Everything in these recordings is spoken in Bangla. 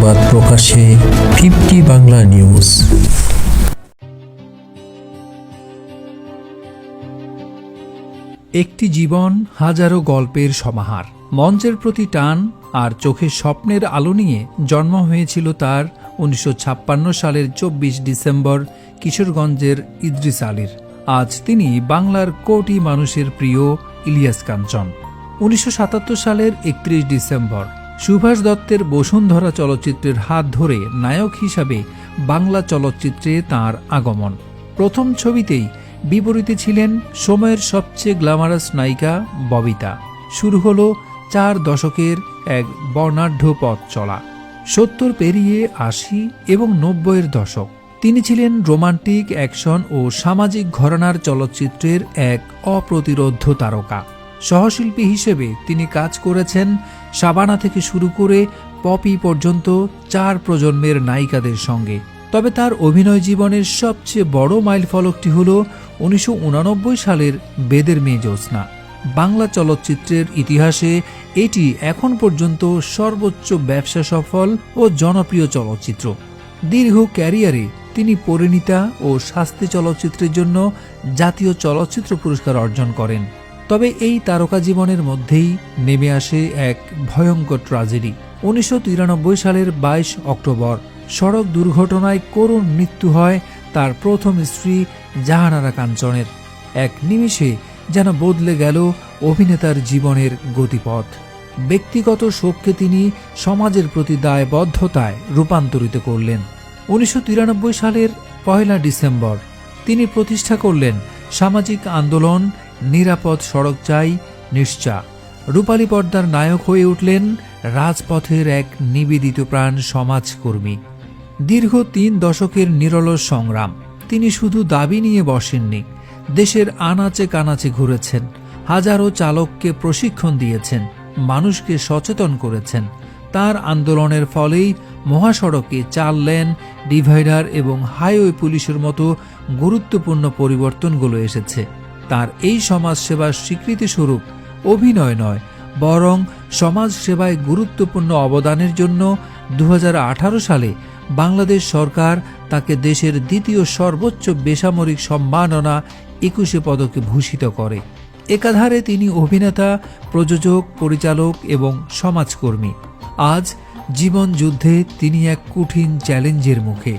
সংবাদ প্রকাশে 50 বাংলা নিউজ। একটি জীবন হাজারো গল্পের সমাহার। মঞ্চের প্রতি টান আর চোখের স্বপ্নের আলো নিয়ে জন্ম হয়েছিল তার 1956 সালের 24 ডিসেম্বর কিশোরগঞ্জের ইদ্রিস আলীর। আজ তিনি বাংলার কোটি মানুষের প্রিয় ইলিয়াস কাঞ্চন। 1977 সালের 31 ডিসেম্বর সুভাষ দত্তের বসুন্ধরা চলচ্চিত্রের হাত ধরে নায়ক হিসাবে বাংলা চলচ্চিত্রে তাঁর আগমন। প্রথম ছবিতেই বিপরীতে ছিলেন সময়ের সবচেয়ে গ্ল্যামারাস নায়িকা ববিতা। শুরু হলো 4 দশকের এক বর্ণাঢ্য পথ চলা। 70 পেরিয়ে 80 এবং 90-এর দশক। তিনি ছিলেন রোমান্টিক, অ্যাকশন ও সামাজিক ঘরানার চলচ্চিত্রের এক অপ্রতিরোধ্য তারকা। সহশিল্পী হিসেবে তিনি কাজ করেছেন শাবানা থেকে শুরু করে পপি পর্যন্ত 4 প্রজন্মের নায়িকাদের সঙ্গে। তবে তার অভিনয় জীবনের সবচেয়ে বড় মাইলফলকটি হল 1989 সালের বেদের মেয়ে জ্যোৎস্না। বাংলা চলচ্চিত্রের ইতিহাসে এটি এখন পর্যন্ত সর্বোচ্চ ব্যবসা সফল ও জনপ্রিয় চলচ্চিত্র। দীর্ঘ ক্যারিয়ারে তিনি পরিণীতা ও শাস্তি চলচ্চিত্রের জন্য জাতীয় চলচ্চিত্র পুরস্কার অর্জন করেন। তবে এই তারকা জীবনের মধ্যেই নেমে আসে এক ভয়ঙ্কর ট্র্যাজেডি। 1993 সালের 22 অক্টোবর সড়ক দুর্ঘটনায় করুণ মৃত্যু হয় তার প্রথম স্ত্রী জাহানারা কাঞ্চনের। এক নিমিষে যেন বদলে গেল অভিনেতার জীবনের গতিপথ। ব্যক্তিগত শোককে তিনি সমাজের প্রতি দায়বদ্ধতায় রূপান্তরিত করলেন। 1993 সালের 1 ডিসেম্বর তিনি প্রতিষ্ঠা করলেন সামাজিক আন্দোলন নিরাপদ সড়ক চাই নিশ্চা। রূপালী পর্দার নায়ক হয়ে উঠলেন রাজপথের এক নিবেদিত প্রাণ সমাজকর্মী। দীর্ঘ 3 দশকের নিরলস সংগ্রাম। তিনি শুধু দাবি নিয়ে বসেননি, দেশের আনাচে কানাচে ঘুরেছেন, হাজারো চালককে প্রশিক্ষণ দিয়েছেন, মানুষকে সচেতন করেছেন। তার আন্দোলনের ফলেই মহাসড়কে 4 লেন, ডিভাইডার এবং হাইওয়ে পুলিশের মতো গুরুত্বপূর্ণ পরিবর্তনগুলো এসেছে। তার এই সমাজসেবার স্বীকৃতিস্বরূপ অভিনয় নয়, বরং সমাজ সেবায় গুরুত্বপূর্ণ অবদানের জন্য 2018 সালে বাংলাদেশ সরকার তাকে দেশের দ্বিতীয় সর্বোচ্চ বেসামরিক সম্মাননা 21 পদকে ভূষিত করে। একাধারে তিনি অভিনেতা, প্রযোজক, পরিচালক এবং সমাজকর্মী। আজ জীবন যুদ্ধে তিনি এক কঠিন চ্যালেঞ্জের মুখে।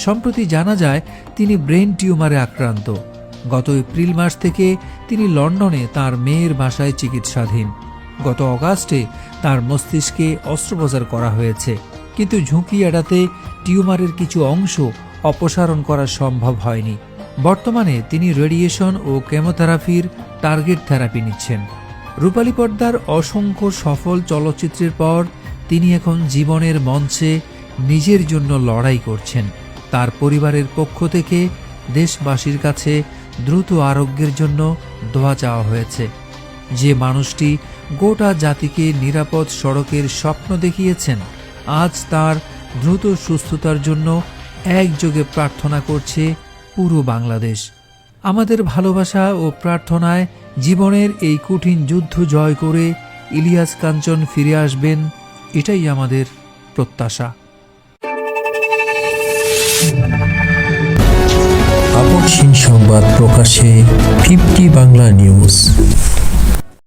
সম্প্রতি জানা যায় তিনি ব্রেন টিউমারে আক্রান্ত। গত এপ্রিল মাস থেকে তিনি লন্ডনে তার মেয়ের বাসায় চিকিৎসাধীন। গত অগাস্টে তার মস্তিষ্কে অস্ত্রোপচার করা হয়েছে, কিন্তু ঝুঁকি এড়াতে টিউমারের কিছু অংশ অপসারণ করা সম্ভব হয়নি। বর্তমানে তিনি রেডিয়েশন ও কেমোথেরাপির টার্গেট থেরাপি নিচ্ছেন। রূপালী পর্দার অসংখ্য সফল চলচ্চিত্রের পর তিনি এখন জীবনের মঞ্চে নিজের জন্য লড়াই করছেন। তার পরিবারের পক্ষ থেকে দেশবাসীর কাছে দ্রুত আরোগ্যের জন্য দোয়া চাওয়া হয়েছে। যে মানুষটি গোটা জাতিকে নিরাপদ সড়কের স্বপ্ন দেখিয়েছেন, আজ তার দ্রুত সুস্থতার জন্য একযোগে প্রার্থনা করছে পুরো বাংলাদেশ। আমাদের ভালোবাসা ও প্রার্থনায় জীবনের এই কঠিন যুদ্ধ জয় করে ইলিয়াস কাঞ্চন ফিরে আসবেন, এটাই আমাদের প্রত্যাশা। আপসহীন সংবাদ প্রকাশে 50 বাংলা নিউজ।